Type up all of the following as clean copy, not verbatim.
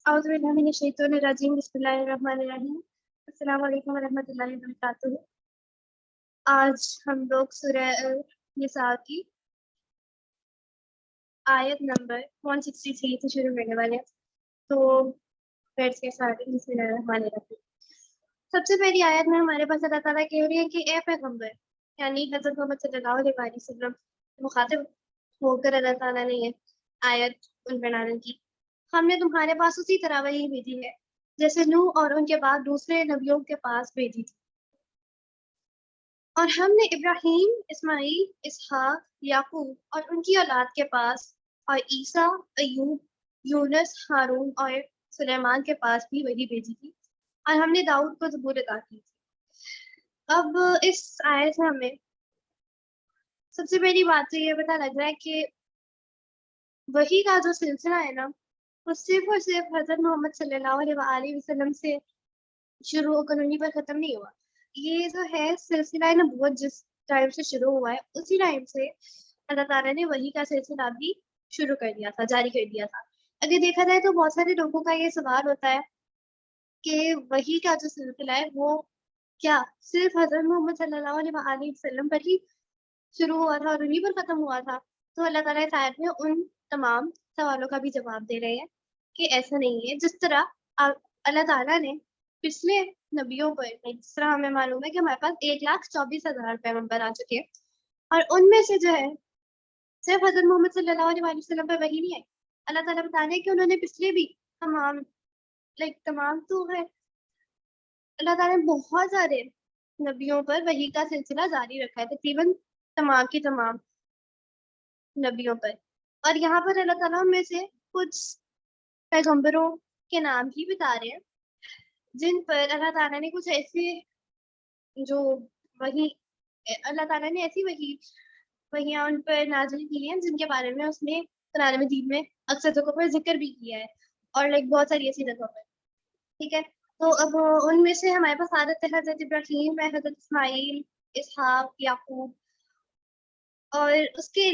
اعوذ باللہ من الشیطان الرجیم بسم اللہ الرحمن الرحیم السلام علیکم ورحمۃ اللہ وبرکاتہ۔ آج ہم لوگ سورہ نساء کی آیت نمبر 163 سے شروع کرنے والے ہیں، تو فرض کے ساتھ بسم اللہ الرحمن الرحیم۔ سب سے پہلی آیت میں ہمارے پاس اللہ تعالیٰ کہہ رہی ہے کہ اے پیغمبر، یعنی حضرت محمد صلی اللہ علیہ وسلم مخاطب ہو کر اللہ تعالیٰ نے یہ آیت ان پر نازل کی، ہم نے تمہارے پاس اسی طرح وحی بھیجی ہے جیسے نوح اور ان کے بعد دوسرے نبیوں کے پاس بھیجی تھی، اور ہم نے ابراہیم، اسماعیل، اسحاق، یعقوب اور ان کی اولاد کے پاس، اور عیسیٰ، ایوب، یونس، ہارون اور سلیمان کے پاس بھی وحی بھیجی تھی، اور ہم نے داؤد کو زبور عطا کی تھی۔ اب اس آیت سے ہمیں سب سے پہلی بات تو یہ پتہ لگ رہا ہے کہ وحی کا جو سلسلہ ہے نا، وہ صرف اور صرف حضرت محمد صلی اللہ علیہ وسلم سے شروع ہو کر انہیں پر ختم نہیں ہوا۔ یہ جو ہے سلسلہ نبوت جس ٹائم سے شروع ہوا ہے، اسی ٹائم سے اللہ تعالیٰ نے وحی کا سلسلہ بھی شروع کر دیا تھا، جاری کر دیا تھا۔ اگر دیکھا جائے تو بہت سارے لوگوں کا یہ سوال ہوتا ہے کہ وحی کا جو سلسلہ ہے وہ کیا صرف حضرت محمد صلی اللہ علیہ وسلم پر ہی شروع ہوا تھا اور انہیں پر ختم ہوا تھا؟ تو اللہ تعالیٰ اس آیت میں ان تمام سوالوں کا بھی جواب دے رہے ہیں کہ ایسا نہیں ہے۔ جس طرح اللہ تعالیٰ نے پچھلے نبیوں پر، جس طرح ہمیں معلوم ہے کہ ہمارے پاس 1,24,000 پیغمبر آ چکے ہیں، اور ان میں سے جو ہے صرف حضرت محمد صلی اللہ علیہ وسلم پر وحی نہیں ہے۔ اللہ تعالیٰ بتا رہے ہیں کہ انہوں نے پچھلے بھی تمام تو ہے، اللہ تعالیٰ نے بہت سارے نبیوں پر وحی کا سلسلہ جاری رکھا ہے، تقریباً تمام کی تمام نبیوں پر۔ اور یہاں پر اللہ تعالیٰ میں سے کچھ پیغمبروں کے نام ہی بتا رہے ہیں جن پر اللہ تعالیٰ نے کچھ ایسے جو وحی اللہ تعالیٰ نے ایسی وحیاں ان پر نازل کی ہیں جن کے بارے میں اس نے قرآن مجید میں اکثر جگہوں پر ذکر بھی کیا ہے، اور بہت ساری ایسی جگہوں پر، ٹھیک ہے۔ تو اب ان میں سے ہمارے پاس عادت ہے حضرت ابراہیم ہے، حضرت اسماعیل، اسحاق، یعقوب، اور اس کے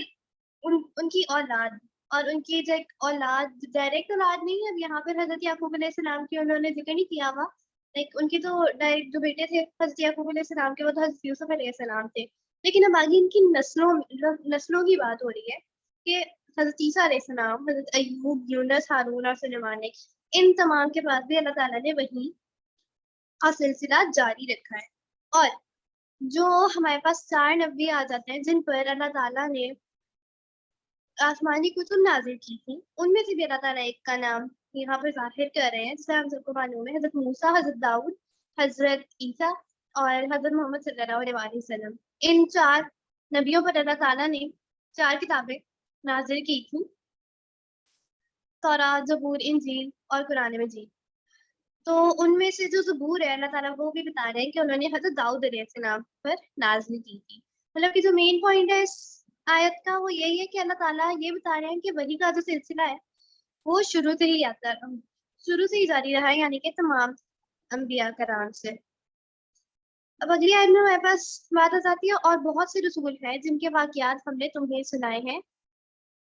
ان کی اولاد، اور ان کی جو ایک اولاد ڈائریکٹ اولاد نہیں ہے، اب یہاں پر حضرت یعقوب علیہ السلام کی انہوں نے ذکر نہیں کیا ہوا، ان کی تو ڈائریکٹ جو بیٹے تھے حضرت یعقوب علیہ السلام کے، وہ تو حضرت یوسف علیہ السلام تھے، لیکن اب آگے ان کی نسلوں کی بات ہو رہی ہے کہ حضرت عیسیٰ علیہ السلام، حضرت ایوب، یونس، ہارون اور سلیمان نے، ان تمام کے بعد بھی اللہ تعالیٰ نے وحی کا سلسلہ جاری رکھا ہے۔ اور جو ہمارے پاس 4 نبی آ جاتے ہیں جن پر اللہ تعالیٰ نے آسمانی کتب نازل کی تھی، ان میں سے بھی اللہ تعالیٰ ایک کا نام یہاں پر ظاہر کر رہے ہیں، جسے ہم سب کو معلوم ہے، حضرت موسیٰ، حضرت داؤد، حضرت عیسیٰ اور حضرت محمد صلی اللہ علیہ وسلم۔ ان 4 نبیوں پر اللہ تعالیٰ نے 4 کتابیں نازل کی تھیں، تورات، زبور، انجیل اور قرآن مجید۔ تو ان میں سے جو زبور ہے، اللہ تعالیٰ وہ بھی بتا رہے ہیں کہ انہوں نے حضرت داؤد علیہ السلام پر نازل کی تھی۔ مطلب کہ جو مین پوائنٹ ہے اس آیت کا وہ یہی ہے کہ اللہ تعالیٰ یہ بتا رہے ہیں کہ وحی کا جو سلسلہ ہے وہ شروع سے ہی جاری رہا ہے، یعنی کہ تمام انبیاء کرام سے۔ اب اگلی آیت میں ہمارے پاس بات آ جاتی ہے، اور بہت سے رسول ہیں جن کے واقعات ہم نے تمہیں سنائے ہیں،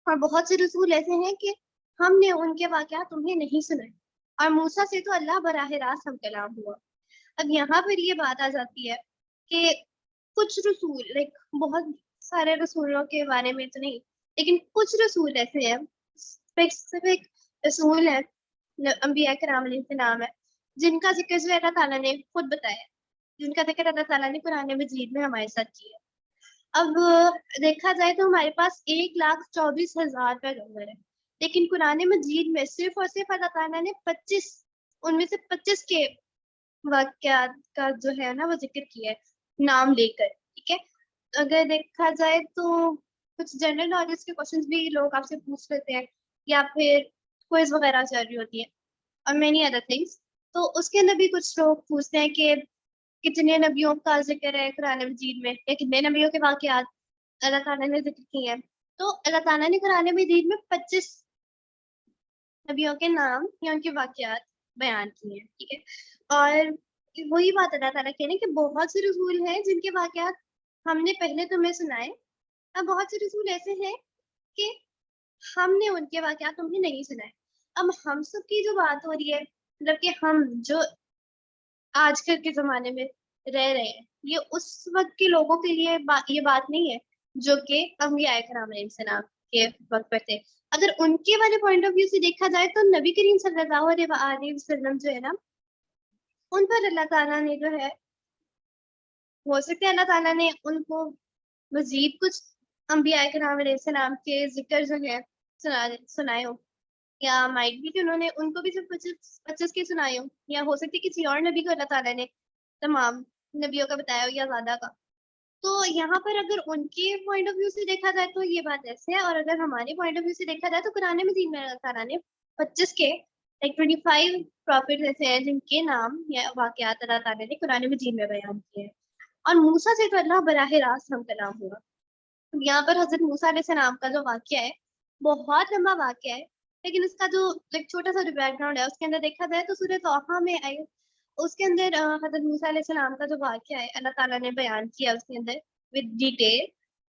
اور بہت سے رسول ایسے ہیں کہ ہم نے ان کے واقعات تمہیں نہیں سنائے، اور موسیٰ سے تو اللہ براہ راست ہم کلام ہوا۔ اب یہاں پر یہ بات آ جاتی ہے کہ کچھ رسول بہت سارے رسولوں کے بارے میں تو نہیں، لیکن کچھ رسول ایسے ہیں، اسپیسیفک رسول ہیں، انبیاء کرام علیہ السلام ہے، جن کا ذکر جو اللہ تعالیٰ نے خود بتایا، جن کا ذکر اللہ تعالیٰ نے قرآن مجید میں ہمارے ساتھ کیا۔ اب دیکھا جائے تو ہمارے پاس 1,24,000 پیغمبر ہے، لیکن قرآن مجید میں صرف اور صرف اللہ تعالیٰ نے 25 ان میں سے 25 کے واقعات کا جو ہے نا وہ ذکر کیا ہے نام لے کر، ٹھیک ہے۔ اگر دیکھا جائے تو کچھ جنرل نالج کے کوشچنس بھی لوگ آپ سے پوچھ لیتے ہیں، یا پھر کوئز وغیرہ چل رہی ہوتی ہے، اور مینی ادر تھنگس، تو اس کے اندر بھی کچھ لوگ پوچھتے ہیں کہ کتنے نبیوں کا ذکر ہے قرآن مجید میں، یا کتنے نبیوں کے واقعات اللہ تعالیٰ نے ذکر کیے ہیں۔ تو اللہ تعالیٰ نے قرآن مجید میں 25 نبیوں کے نام یا ان کے واقعات بیان کیے ہیں، ٹھیک ہے۔ اور وہی بات اللہ تعالیٰ کہہ رہے ہیں کہ بہت سے رسول ہیں جن کے واقعات ہم نے پہلے تمہیں سنائے، اور بہت سے رسول ایسے ہیں کہ ہم نے ان کے واقعات تمہیں نہیں سنائے۔ اب ہم سب کی جو بات ہو رہی ہے مطلب کہ ہم جو آج کل کے زمانے میں رہ رہے ہیں یہ اس وقت کے لوگوں کے لیے یہ بات نہیں ہے جو کہ انبیاء کرام علیہ السلام کے وقت پر تھے. اگر ان کے والے پوائنٹ آف ویو سے دیکھا جائے تو نبی کریم صلی اللہ علیہ وسلم جو ہے نا ان پر اللہ تعالیٰ نے جو ہے ہو سکتا ہے اللہ تعالیٰ نے ان کو مزید کچھ انبیاء کرام علیہ السلام کے ذکر جو ہے سنائے ہو, یا مائٹ بھی کہ انہوں نے ان کو بھی صرف 25 کے سنائے ہو, یا ہو سکتی کسی اور نبی کو اللہ تعالیٰ نے تمام نبیوں کا بتایا ہو یا زیادہ کا. تو یہاں پر اگر ان کے پوائنٹ آف ویو سے دیکھا جائے تو یہ بات ایسے ہے, اور اگر ہمارے پوائنٹ آف ویو سے دیکھا جائے تو قرآن مجید میں اللہ تعالیٰ نے 25 کے 25 پروفٹ ایسے ہیں جن کے نام یا واقعات اللہ تعالیٰ نے قرآن مجید میں بیان کیے ہیں. اور موسیٰ سے تو اللہ براہ راست ہم کلام ہوا. یہاں پر حضرت موسیٰ علیہ السلام کا جو واقعہ ہے بہت لمبا واقعہ ہے, لیکن اس کا جو ایک چھوٹا سا جو بیک گراؤنڈ ہے اس کے اندر دیکھا جائے تو سورہ طٰہٰ میں آئے اس کے اندر حضرت موسیٰ علیہ السلام کا جو واقعہ ہے اللہ تعالیٰ نے بیان کیا اس کے اندر ود ڈیٹیل.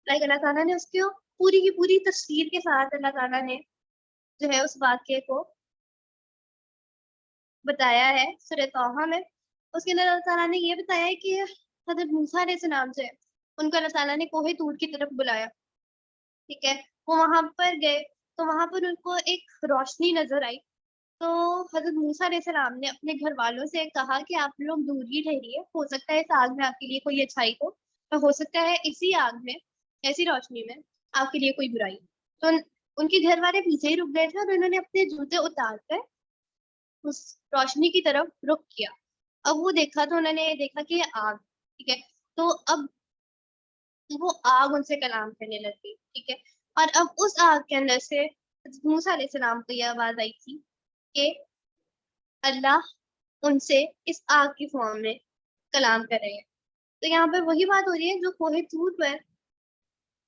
لائک اللہ تعالیٰ نے اس کو پوری کی پوری تفصیل کے ساتھ اللہ تعالیٰ نے جو ہے اس واقعے کو بتایا ہے سورہ طٰہٰ میں. اس کے اندر اللہ تعالیٰ نے یہ بتایا ہے کہ حضرت موسیٰ علیہ السلام سے ان کو اللہ تعالیٰ نے کوہ طور کی طرف بلایا, ٹھیک ہے, وہ وہاں پر گئے تو وہاں پر ان کو ایک روشنی نظر آئی. تو حضرت موسیٰ علیہ السلام نے اپنے گھر والوں سے کہا کہ آپ لوگ دور ہی ٹھہریے, ہو سکتا ہے اس آگ میں آپ کے لیے کوئی اچھائی ہو, اور ہو سکتا ہے اسی آگ میں ایسی روشنی میں آپ کے لیے کوئی برائی. تو ان کے گھر والے پیچھے ہی رک گئے تھے اور انہوں نے اپنے جوتے اتار کر اس روشنی کی طرف رخ کیا. اب وہ دیکھا تو انہوں نے دیکھا کہ یہ آگ, ٹھیک ہے, تو اب وہ آگ ان سے کلام کرنے لگی, ٹھیک ہے. اور اب اس آگ کے اندر سے موسیٰ علیہ السلام کو یہ آواز آئی تھی کہ اللہ ان سے اس آگ کی فارم میں کلام کر رہے ہیں. تو یہاں پر وہی بات ہو رہی ہے جو کوہ طور پر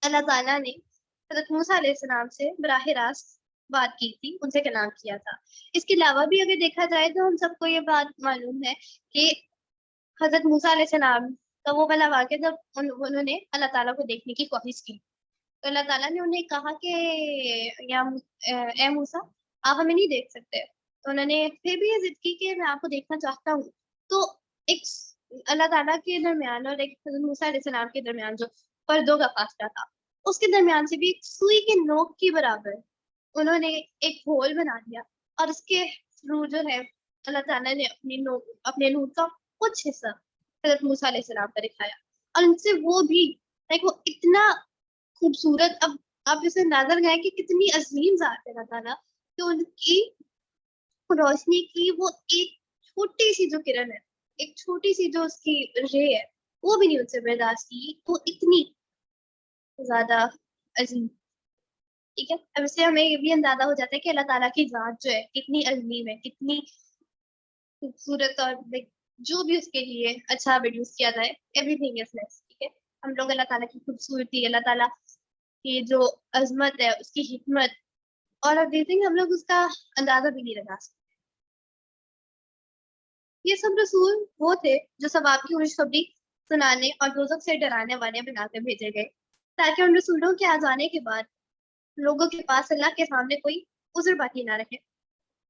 اللہ تعالیٰ نے حضرت موسیٰ علیہ السلام سے براہ راست بات کی تھی, ان سے کلام کیا تھا. اس کے علاوہ بھی اگر دیکھا جائے تو ہم سب کو یہ بات معلوم ہے کہ حضرت موسیٰ علیہ السلام کا وہ والا واقعہ جب انہوں نے اللہ تعالیٰ کو دیکھنے کی کوشش کی تو اللہ تعالیٰ نے انہیں کہا کہ اے موسیٰ آپ ہمیں نہیں دیکھ سکتے. تو انہوں نے پھر بھی یہ ضد کی کہ میں آپ کو دیکھنا چاہتا ہوں. تو ایک اللہ تعالیٰ کے درمیان اور ایک حضرت موسیٰ علیہ السلام کے درمیان جو پردوں کا فاصلہ تھا اس کے درمیان سے بھی ایک سوئی کے نوک کی برابر انہوں نے ایک ہول بنا دیا, اور اس کے تھرو جو ہے اللہ تعالیٰ نے اپنے نور کا کچھ حصہ حضرت موسیٰ علیہ السلام پر دکھایا. اور ان سے وہ بھی وہ اتنا خوبصورت, اب آپ اسے اندازہ لگائیں کہ کتنی عظیم ذات ہے اللہ تعالیٰ کہ ان کی روشنی کی وہ ایک چھوٹی سی جو کرن ہے, ایک چھوٹی سی جو اس کی رے ہے, وہ بھی نہیں ان سے برداشت کی, وہ اتنی زیادہ عظیم, ٹھیک ہے. اب اس سے ہمیں یہ بھی اندازہ ہو جاتا ہے کہ اللہ تعالیٰ کی ذات جو ہے کتنی عظیم ہے, کتنی خوبصورت, اور جو بھی اس کے لیے اچھا پروڈیوس کیا جائے ایوری تھنگ از لیس, ٹھیک ہے. ہم لوگ اللہ تعالیٰ کی خوبصورتی, اللہ تعالیٰ کی جو عظمت ہے, اس کی حکمت اور ایوریتھنگ ہم لوگ اس کا اندازہ بھی نہیں لگا سکتے. یہ سب رسول وہ تھے جو ثواب کی خوشخبری سنانے اور دوزخ سے ڈرانے والے بنا کر بھیجے گئے تاکہ ان رسولوں کے آ جانے کے بعد لوگوں کے پاس اللہ کے سامنے کوئی عذر باقی نہ رہے.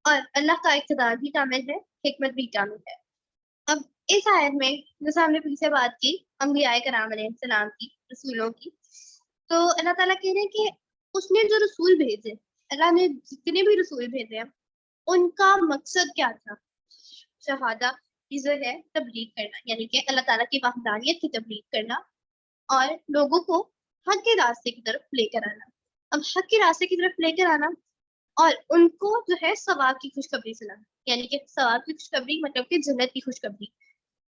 اور اللہ کا اقتدار بھی کامل ہے, حکمت بھی کامل ہے. اب اس آیت میں جیسے ہم نے پیچھے بات کی انبیاء کرام علیہ السلام کی, رسولوں کی, تو اللہ تعالیٰ کہہ رہے ہیں کہ اس نے جو رسول بھیجے, اللہ نے جتنے بھی رسول بھیجے ہیں ان کا مقصد کیا تھا؟ شہادہ کی جو ہے تبلیغ کرنا, یعنی کہ اللہ تعالیٰ کی وحدانیت کی تبلیغ کرنا اور لوگوں کو حق کے راستے کی طرف لے کر آنا. اب حق کے راستے کی طرف لے کر آنا اور ان کو جو ہے ثواب کی خوشخبری سنانا, یعنی کہ ثواب کی خوشخبری مطلب کہ جنت کی خوشخبری.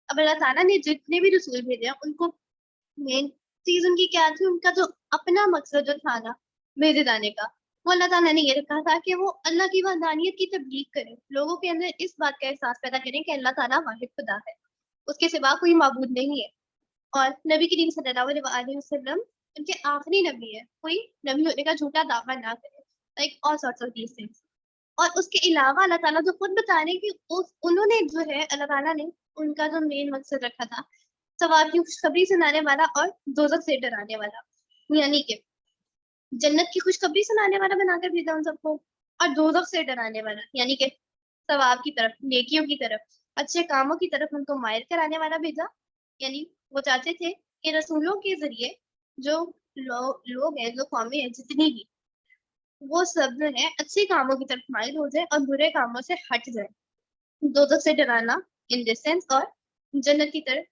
اب اللہ تعالیٰ نے جتنے بھی رسول بھیجے ہیں ان کو مین چیز ان کی کیا تھی, ان کا جو اپنا مقصد جو تھا نا بھیجے جانے کا, وہ اللہ تعالیٰ نے یہ رکھا تھا کہ وہ اللہ کی وحدانیت کی تبلیغ کریں, لوگوں کے اندر اس بات کا احساس پیدا کریں کہ اللہ تعالیٰ واحد خدا ہے, اس کے سوا کوئی معبود نہیں ہے. اور نبی کریم صلی اللہ علیہ وسلم ان کے آخری نبی ہے, کوئی نبی ہونے کا جھوٹا دعویٰ نہ کرے, like all sorts of these things. اور اس کے علاوہ اللہ تعالیٰ جو خود بتا رہے ہیں کہ انہوں نے جو ہے اللہ تعالیٰ نے ان کا جو مین مقصد رکھا تھا ثواب کی خوشخبری سنانے والا اور دوزخ سے ڈرانے والا, یعنی کہ جنت کی خوشخبری سنانے والا بنا کر بھیجا ان سب کو, اور دوزخ سے ڈرانے والا، یعنی کہ ثواب کی طرف، نیکیوں کی طرف، اچھے کاموں کی طرف ان کو مائل کرانے والا بھیجا. یعنی وہ چاہتے تھے کہ رسولوں کے ذریعے جو لوگ ہیں، جو قومیں ہیں جتنی بھی، وہ سب جو ہے اچھے کاموں کی طرف مائل ہو جائے اور برے کاموں سے ہٹ جائے. دوزخ سے ڈرانا ان ڈس سینس، اور جنت کی طرف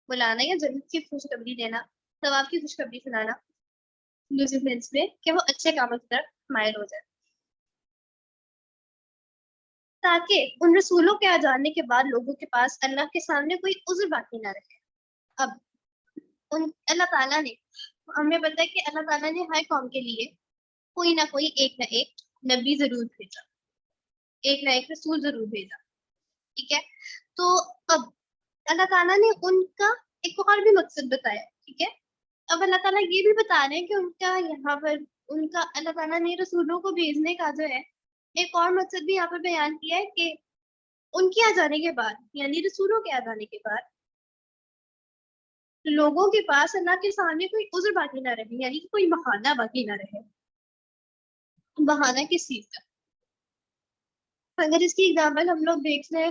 بلانا یا جنت کی خوشخبری دینا، ثواب کی خوشخبری سنانا سینس میں کہ وہ اچھے کاموں کی طرف مائل ہو جائے، تاکہ ان رسولوں کے آ جانے کے بعد لوگوں کے پاس اللہ کے سامنے کوئی عذر باقی نہ رہے. اب اللہ تعالیٰ نے ہمیں پتا ہے کہ اللہ تعالیٰ نے ہر قوم کے لیے کوئی نہ کوئی ایک نہ ایک نبی ضرور بھیجا، ایک نہ ایک رسول ضرور بھیجا. ٹھیک ہے، تو اب اللہ تعالیٰ نے ان کا ایک اور بھی مقصد بتایا. ٹھیک ہے، اب اللہ تعالیٰ یہ بھی بتا رہے ہیں کہ ان کا یہاں پر ان کا اللہ تعالیٰ نے رسولوں کو بھیجنے کا جو ہے ایک اور مقصد بھی یہاں پر بیان کیا ہے کہ ان کے آ جانے کے بعد، یعنی رسولوں کے آ جانے کے بعد لوگوں کے پاس اللہ کے سامنے کوئی عذر باقی نہ رہے، یعنی کہ کوئی بہانہ باقی نہ رہے. بہانہ کس چیز کا؟ اگر اس کی ایگزامپل ہم لوگ دیکھ لیں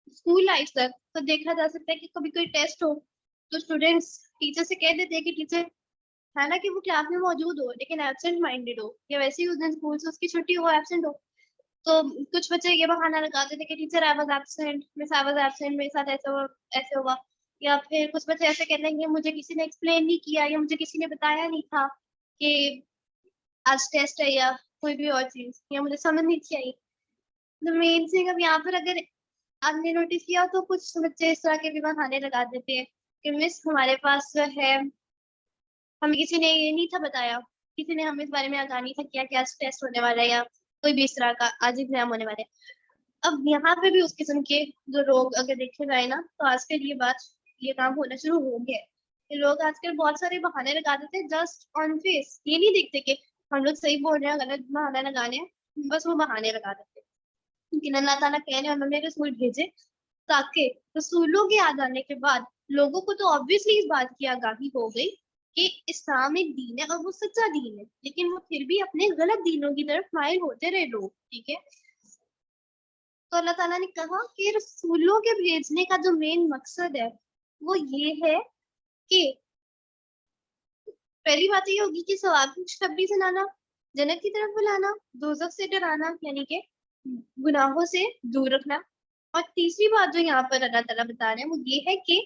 اسکول لائف تک، تو دیکھا جا سکتا ہے کہ کبھی کوئی ٹیسٹ ہو تو اسٹوڈینٹس ٹیچر سے کہہ دیتے ہیں کہ ٹیچر حالانکہ وہ کلاس میں موجود ہو لیکن ایبسینٹ مائنڈیڈ ہو، یا ویسے ہی اس دن اسکول سے اس کی چھٹی ہو، ایبسینٹ ہو، تو کچھ بچے یہ بہانہ لگاتے تھے کہ teacher I was absent, miss I was absent, میرے ساتھ ایسے ہوا. یا پھر کچھ بچے ایسے کہتے ہیں کہ مجھے کسی نے ایکسپلین نہیں کیا، یا مجھے کسی نے بتایا نہیں تھا کہ آج ٹیسٹ ہے، یا کوئی بھی اور چیز، یا مجھے سمجھ نہیں تھی آئی. تو مین تھنگ اب یہاں پر اگر آپ نے نوٹس کیا تو کچھ بچے اس طرح کے بھی بہانے لگا دیتے ہیں کہ مس ہمارے پاس جو ہے ہمیں کسی نے یہ نہیں تھا بتایا، کسی نے ہمیں اس بارے میں آگاہ نہیں تھا کیا کہ آج ٹیسٹ ہونے والا ہے یا کوئی بھی اس طرح کا آج ایگزام ہونے والے. اب یہاں پہ بھی اس قسم کے جو لوگ اگر دیکھے جائے نا تو آج کل یہ کام ہونا شروع ہو گیا ہے کہ لوگ آج کل بہت سارے بہانے لگا دیتے ہیں جسٹ آن فیس. یہ نہیں دیکھتے کہ ہم لوگ صحیح بول رہے ہیں، غلط بہانے لگانے ہیں، بس وہ بہانے لگا دیتے. لیکن اللہ تعالیٰ کہہ رہے ہیں انہوں نے رسول بھیجے تاکہ رسولوں کے آ جانے کے بعد لوگوں کو تو آبویسلی اس بات کی آگاہی ہو گئی کہ اسلام ایک دین ہے اور وہ سچا دین ہے، لیکن وہ پھر بھی اپنے غلط دینوں کی طرف مائل ہوتے رہے لوگ. ٹھیک ہے، تو اللہ تعالیٰ نے کہا کہ رسولوں کے بھیجنے کا جو مین مقصد ہے وہ یہ ہے کہ پہلی بات یہ ہوگی کہ ثواب کی خوشخبری سنانا، جنت کی طرف بلانا، دوزخ سے ڈرانا یعنی کہ گناہوں سے دور رکھنا. اور تیسری بات جو یہاں پر اللہ تعالیٰ بتا رہے ہیں وہ یہ ہے کہ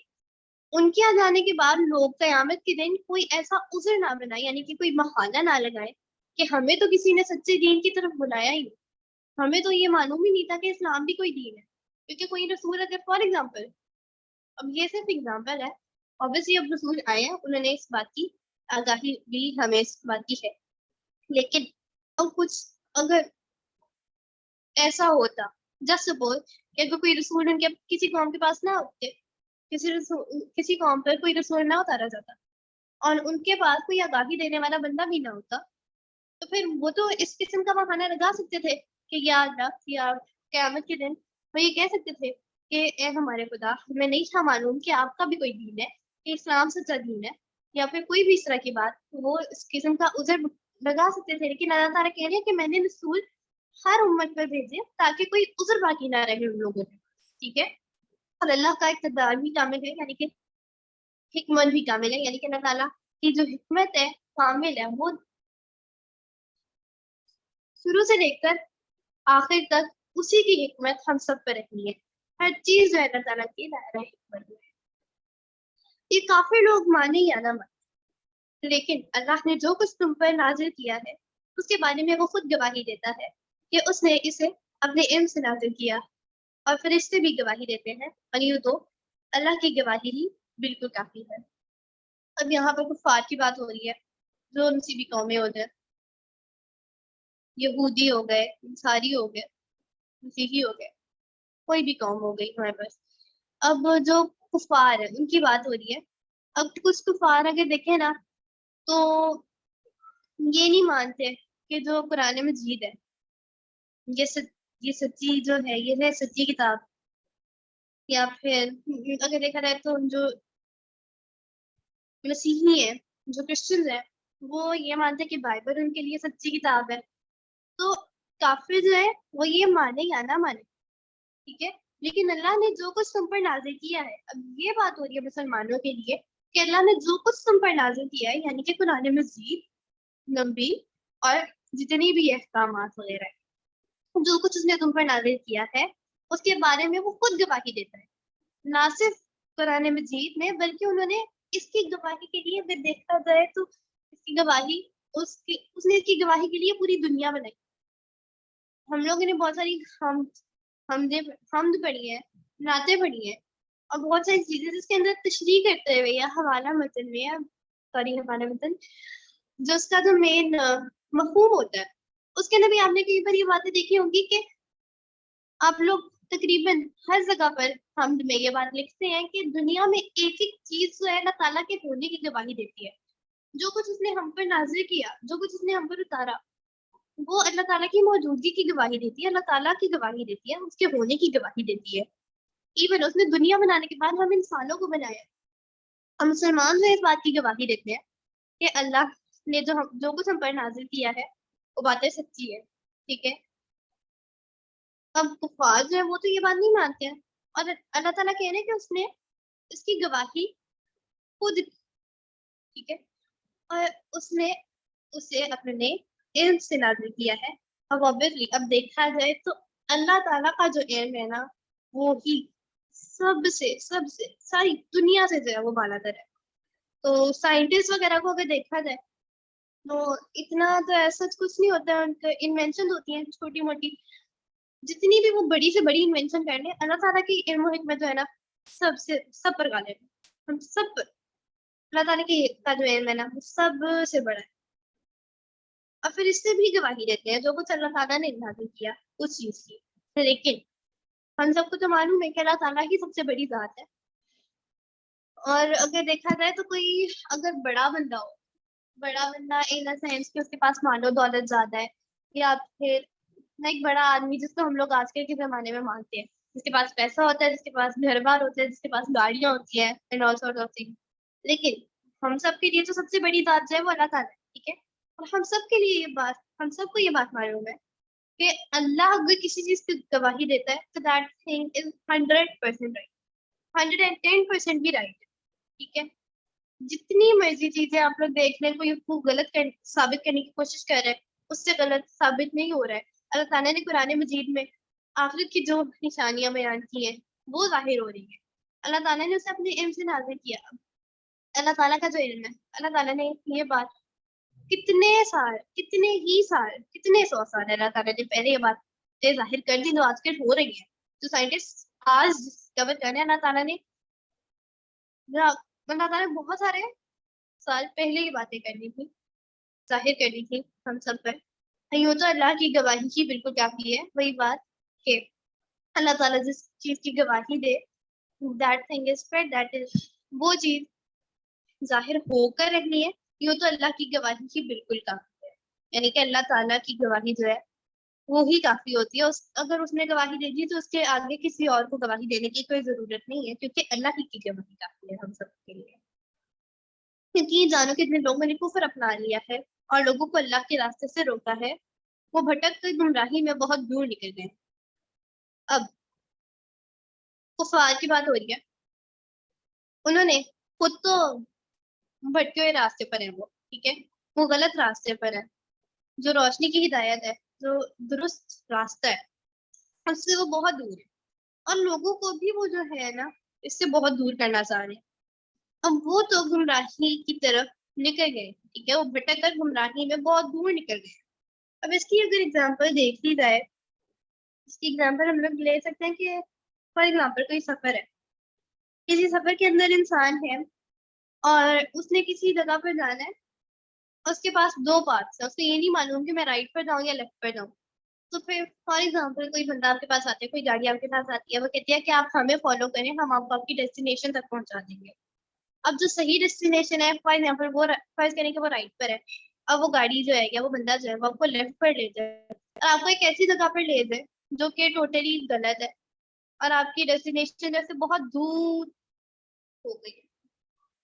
ان کے آ جانے کے بعد لوگ قیامت کے دن کوئی ایسا عذر نہ بنائے، یعنی کہ کوئی بہانہ نہ لگائے کہ ہمیں تو کسی نے سچے دین کی طرف بلایا ہی نہیں، ہمیں تو یہ معلوم ہی نہیں تھا کہ اسلام بھی کوئی دین ہے. کیونکہ کوئی رسول اگر فار ایگزامپل، اب یہ صرف ایگزامپل ہے، obviously اب رسول آئے ہیں انہوں نے اس بات کی آگاہی بھی ہمیں اس بات کی ہے، لیکن اب کچھ اگر ایسا ہوتا جسٹ سپوز کہ اگر کوئی رسول ان کے کسی قوم کے پاس نہ ہوتے، کسی قوم پر کوئی رسول نہ اتارا جاتا اور ان کے پاس کوئی آگاہی دینے والا بندہ بھی نہ ہوتا، تو پھر وہ تو اس قسم کا بہانہ لگا سکتے تھے کہ یا اللہ یا قیامت کے دن وہ یہ کہہ سکتے تھے کہ اے ہمارے خدا ہمیں نہیں تھا معلوم کہ آپ کا بھی کوئی دین ہے، کہ اسلام سچا دین ہے، یا پھر کوئی بھی اس طرح کی بات وہ اس قسم کا عذر لگا سکتے تھے. لیکن اللہ تعالیٰ کہہ رہے ہیں کہ میں نے رسول ہر امت پر بھیجے تاکہ کوئی عذر باقی نہ رہے ان لوگوں کے. ٹھیک ہے، اور اللہ کا اقتدار بھی کامل ہے، یعنی کہ حکمت بھی کامل ہے، یعنی کہ اللہ تعالیٰ کی جو حکمت ہے کامل ہے، وہ شروع سے لے کر آخر تک اسی کی حکمت ہم سب پر رہنی ہے. ہر چیز جو ہے اللہ تعالیٰ کی دائرہ حکمت میں ہے. یہ کافی لوگ مانے یا نہ مانے، لیکن اللہ نے جو کچھ تم پر نازل کیا ہے اس کے بارے میں وہ خود گواہی دیتا ہے کہ اس نے اسے اپنے علم سے نازل کیا، اور فرشتے بھی گواہی دیتے ہیں، اور یوں تو اللہ کی گواہی ہی بالکل کافی ہے. اب یہاں پر کفار کی بات ہو رہی ہے جو ان سی بھی قومیں ہو جائے، یہودی ہو گئے، انصاری ہو گئے، مسیحی ہو گئے، کوئی بھی قوم ہو گئی ہمارے پاس. اب جو کفار ہے ان کی بات ہو رہی ہے. اب کچھ کفار اگر دیکھیں نا تو یہ نہیں مانتے کہ جو قرآن مجید ہے یہ سچی جو ہے یہ ہے سچی کتاب، یا پھر اگر دیکھا جائے تو جو مسیحی ہیں، جو کرسچنز ہیں، وہ یہ مانتے ہیں کہ بائبل ان کے لیے سچی کتاب ہے. تو کافر جو ہے وہ یہ مانے یا نہ مانے، ٹھیک ہے، لیکن اللہ نے جو کچھ تم پر نازل کیا ہے، اب یہ بات ہو رہی ہے مسلمانوں کے لیے کہ اللہ نے جو کچھ تم پر نازل کیا ہے، یعنی کہ قرآن مجید، نبی اور جتنی بھی احکامات وغیرہ ہیں، جو کچھ اس نے تم پر نازل کیا ہے اس کے بارے میں وہ خود گواہی دیتا ہے، نہ صرف قرآن مجید میں بلکہ انہوں نے اس کی گواہی کے لیے اگر دیکھا جائے تو اس کی گواہی اس نے اس کی گواہی کے لیے پوری دنیا بنائی. ہم لوگوں نے بہت ساری حمد پڑھی ہے، نعتیں پڑھی ہیں اور بہت ساری چیزیں جس کے اندر تشریح کرتے ہوئے یا حوالہ متن میں یا حوالہ متن جو اس کا جو مین مفہوم ہوتا ہے اس کے اندر بھی آپ نے کئی بار یہ باتیں دیکھی ہوں گی کہ آپ لوگ تقریباً ہر جگہ پر حمد میں یہ بات لکھتے ہیں کہ دنیا میں ایک ایک چیز جو ہے اللہ تعالیٰ کے ہونے کی گواہی دیتی ہے. جو کچھ اس نے ہم پر نازل کیا، جو کچھ اس نے ہم پر اتارا، وہ اللہ تعالیٰ کی موجودگی کی گواہی دیتی ہے، اللہ تعالیٰ کی گواہی دیتی ہے، اس کے ہونے کی گواہی دیتی ہے. ایون اس نے دنیا بنانے کے بعد ہم انسانوں کو بنایا. ہم مسلمان جو اس بات کی گواہی دیتے ہیں کہ اللہ نے جو کچھ ہم پر نازل کیا ہے وہ باتیں سچی ہے، ٹھیک ہے. اب کفار جو ہے وہ تو یہ بات نہیں مانتے ہیں اور اللہ تعالیٰ کہہ رہے ہیں کہ اس نے اس کی گواہی خود، ٹھیک ہے، اور اس نے اسے اپنے علم سے نازل کیا ہے. اب obviously اب دیکھا جائے تو اللہ تعالیٰ کا جو علم ہے نا وہ ہی سب سے ساری دنیا سے جو ہے وہ بالا تر ہے. تو سائنٹسٹ وغیرہ کو اگر دیکھا جائے تو اتنا تو ایسا کچھ نہیں ہوتا ہے، ان کے انوینشن ہوتی ہیں چھوٹی موٹی، جتنی بھی وہ بڑی سے بڑی انوینشن کر لیں اللہ تعالیٰ کی علم و حکمت جو ہے نا سب پر غالب ہے. ہم سب پر اللہ تعالیٰ کا جو علم ہے نا وہ سب سے بڑا ہے. اور پھر اس سے بھی گواہی دیتے ہیں جو کچھ اللہ تعالیٰ نے نازل کیا اس چیز کی. لیکن ہم سب کو تو معلوم ہے کہ اللہ تعالیٰ کی سب سے بڑی ذات ہے. اور اگر دیکھا جائے تو کوئی اگر بڑا بندہ ان سینس کہ اس کے پاس مال و دولت زیادہ ہے، یا پھر ایک بڑا آدمی جس کو ہم لوگ آج کل کے زمانے میں مانتے ہیں، جس کے پاس پیسہ ہوتا ہے، جس کے پاس گھر بار ہوتا ہے، جس کے پاس گاڑیاں ہوتی ہیں and all sort of thing. لیکن ہم سب کے لیے تو سب سے بڑی ذات جو ہے وہ اللہ تعالیٰ ہے، ٹھیک ہے. اور ہم سب کے لیے ہم سب کو یہ بات معلوم ہے کہ اللہ اگر کسی چیز کی گواہی دیتا ہے تو دیٹ تھنگ از 100% رائٹ، 110% بھی رائٹ، ٹھیک ہے. جتنی مرضی چیزیں آپ لوگ دیکھ لیں کوئی اس کو غلط ثابت کرنے کی کوشش کر رہا ہے، اس سے غلط ثابت نہیں ہو رہا ہے. اللہ تعالیٰ نے قرآن مجید میں آخرت کی جو نشانیاں بیان کی ہیں وہ ظاہر ہو رہی ہیں. اللہ تعالیٰ نے اسے اپنے علم سے نازل کیا. اللہ تعالیٰ کا جو علم ہے، اللہ تعالیٰ نے یہ بات کتنے سو سال اللہ تعالیٰ نے پہلے یہ بات ظاہر کر دی جو آج کل ہو رہی ہے. جو سائنٹسٹ آج ڈسکور کر رہے ہیں، اللہ تعالیٰ نے بہت سارے سال پہلے یہ باتیں کرنی تھی، ظاہر کرنی تھی ہم سب پر. یوں تو اللہ کی گواہی ہی بالکل کافی ہے. وہی بات کہ اللہ تعالیٰ جس چیز کی گواہی دے that thing is fate, that is وہ چیز ظاہر ہو کر رہنی ہے. یوں تو اللہ کی گواہی ہی بالکل کافی ہے، یعنی کہ اللہ تعالیٰ کی گواہی جو ہے وہی کافی ہوتی ہے. اگر اس نے گواہی دے دی تو اس کے آگے کسی اور کو گواہی دینے کی کوئی ضرورت نہیں ہے، کیونکہ اللہ ہی کی گواہی کافی ہے ہم سب کے لیے. کیونکہ جانو کتنے لوگوں نے کفر اپنا لیا ہے اور لوگوں کو اللہ کے راستے سے روکا ہے، وہ بھٹک کر گمراہی میں بہت دور نکل گئے. اب کفار کی بات ہو رہی ہے، انہوں نے خود تو بھٹکے ہوئے راستے پر ہیں، وہ ٹھیک ہے، وہ غلط راستے پر ہے. جو روشنی کی ہدایت ہے، جو درست راستہ ہے، اس سے وہ بہت دور ہے اور لوگوں کو بھی وہ جو ہے نا اس سے بہت دور کرنا چاہ رہے ہیں. اب وہ تو گمراہی کی طرف نکل گئے، ٹھیک ہے، وہ بھٹک کر گمراہی میں بہت دور نکل گئے. اب اس کی اگر اگزامپل دیکھ لی جائے، اس کی اگزامپل ہم لوگ لے سکتے ہیں کہ فار ایگزامپل کوئی سفر ہے، کسی سفر کے اندر انسان ہے اور اس نے کسی جگہ پر جانا ہے، اس کے پاس دو پاتھس ہیں، اس کو یہ نہیں معلوم کہ میں رائٹ پر جاؤں یا لیفٹ پر جاؤں. تو پھر فار ایگزامپل کوئی بندہ آپ کے پاس آتا ہے، کوئی گاڑی آپ کے پاس آتی ہے، وہ کہتی ہے کہ آپ ہمیں فالو کریں، ہم آپ کو آپ کی ڈیسٹینیشن تک پہنچا دیں گے. اب جو صحیح ڈیسٹینیشن ہے فار ایگزامپل وہ فرض کریں کہ وہ رائٹ پر ہے، اب وہ گاڑی جو ہے یا وہ بندہ جو ہے وہ آپ کو لیفٹ پر لے جائے اور آپ کو ایک ایسی جگہ پر لے جائے جو کہ ٹوٹلی غلط ہے اور آپ کی ڈیسٹینیشن جیسے بہت دور ہو گئی ہے،